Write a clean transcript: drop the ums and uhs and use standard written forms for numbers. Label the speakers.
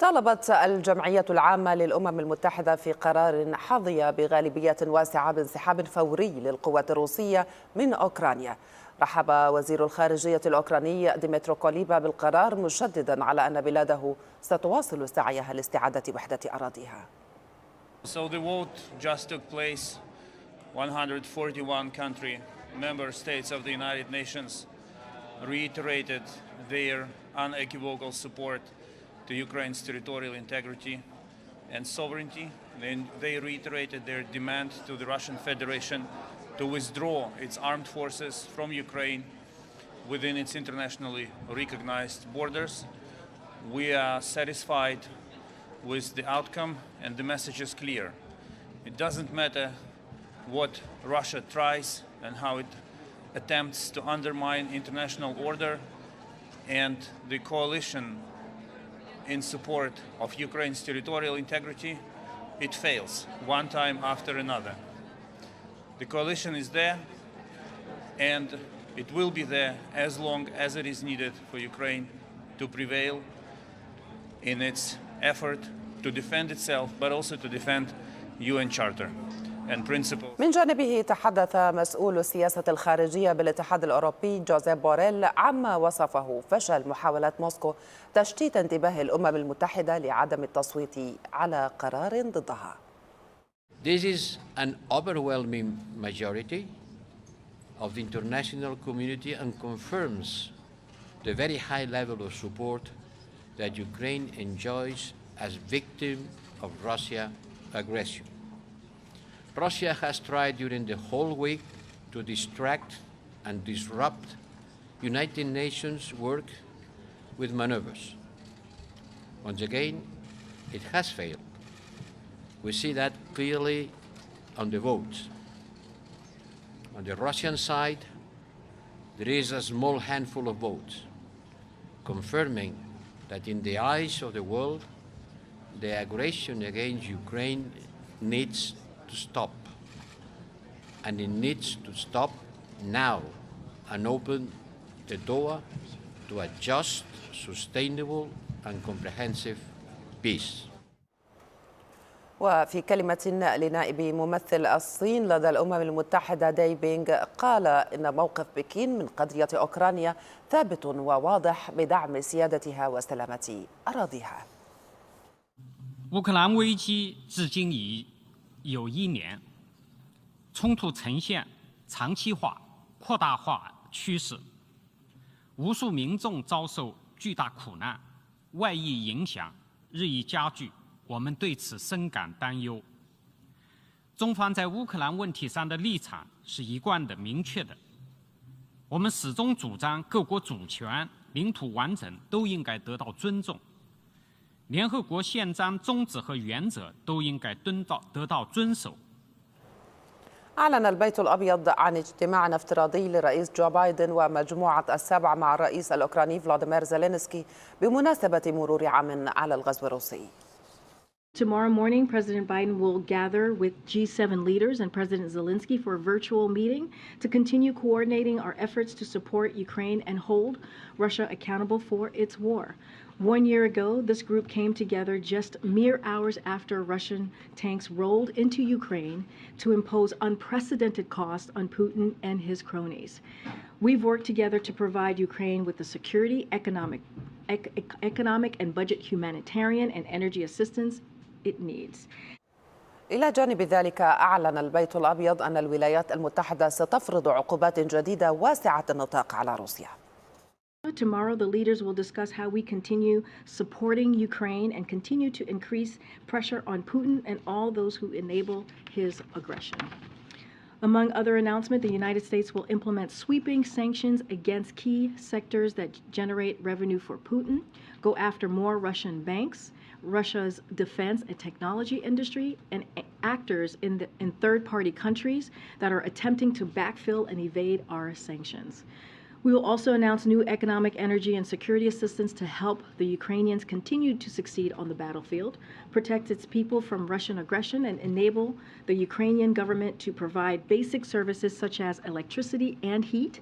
Speaker 1: طالبت الجمعية العامة للأمم المتحدة في قرار حظي بغالبية واسعة بانسحاب فوري للقوات الروسية من أوكرانيا. رحب وزير الخارجية الأوكراني ديمترو كوليبا بالقرار، مشددا على أن بلاده ستواصل سعيها لاستعادة وحدة أراضيها.
Speaker 2: So the vote just took place. 141 member states of the United Nations reiterated their unequivocal support to Ukraine's territorial integrity and sovereignty. Then they reiterated their demand to the Russian Federation to withdraw its armed forces from Ukraine within its internationally recognized borders. We are satisfied with the outcome, and the message is clear. It doesn't matter what Russia tries and how it attempts to undermine international order, and the coalition in support of Ukraine's territorial integrity, it fails one time after another. The coalition is there, and it will be there as long as it is needed for Ukraine to prevail in its effort to defend itself, but also to defend UN Charter and principles.
Speaker 1: من جانبه تحدث مسؤول السياسة الخارجية بالاتحاد الأوروبي جوزيف بوريل عما وصفه فشل محاولات موسكو تشتيت انتباه الأمم المتحدة لعدم التصويت على قرار ضدها.
Speaker 3: This is an overwhelming majority of the international community and confirms the very high level of support that Ukraine enjoys as victim of Russia's aggression. Russia has tried during the whole week to distract and disrupt United Nations work with maneuvers. Once again, it has failed. We see that clearly on the votes. On the Russian side, there is a small handful of votes, confirming that in the eyes of the world, the aggression against Ukraine needs to stop. And it needs to stop now and open the door to a just, sustainable and comprehensive peace.
Speaker 1: وفي كلمة لنائب ممثل الصين لدى الأمم المتحدة داي بينغ، قال إن موقف بكين من قضية أوكرانيا ثابت وواضح بدعم سيادتها وسلامة أراضيها.
Speaker 4: 乌克兰危机至今已有1年，冲突呈现长期化、扩大化趋势，无数民众遭受巨大苦难，外溢影响日益加剧，我们对此深感担忧。中方在乌克兰问题上的立场是一贯的、明确的，我们始终主张各国主权、领土完整都应该得到尊重。 联合国宪章宗旨和原则都应该得到遵守。
Speaker 1: أعلن البيت الأبيض عن اجتماع افتراضي للرئيس جو بايدن ومجموعة السبع مع الرئيس الأوكراني فلاديمير زيلينسكي بمناسبة مرور عام على الغزو الروسي.
Speaker 5: Tomorrow morning, President Biden will gather with G7 leaders and President Zelensky for a virtual meeting to continue coordinating our efforts to support Ukraine and hold Russia accountable for its war. 1 year ago, this group came together just mere hours after Russian tanks rolled into Ukraine to impose unprecedented costs on Putin and his cronies. We've worked together to provide Ukraine with the security, economic and budget humanitarian and energy assistance it needs.
Speaker 1: إلى جانب ذلك، أعلن البيت الأبيض أن الولايات المتحدة ستفرض عقوبات جديدة واسعة النطاق على روسيا.
Speaker 5: Tomorrow, the leaders will discuss how we continue supporting Ukraine and continue to increase pressure on Putin and all those who enable his aggression. Among other announcements, the United States will implement sweeping sanctions against key sectors that generate revenue for Putin, go after more Russian banks, Russia's defense and technology industry, and actors in third-party countries that are attempting to backfill and evade our sanctions. We will also announce new economic, energy, and security assistance to help the Ukrainians continue to succeed on the battlefield, protect its people from Russian aggression, and enable the Ukrainian government to provide basic services such as electricity and heat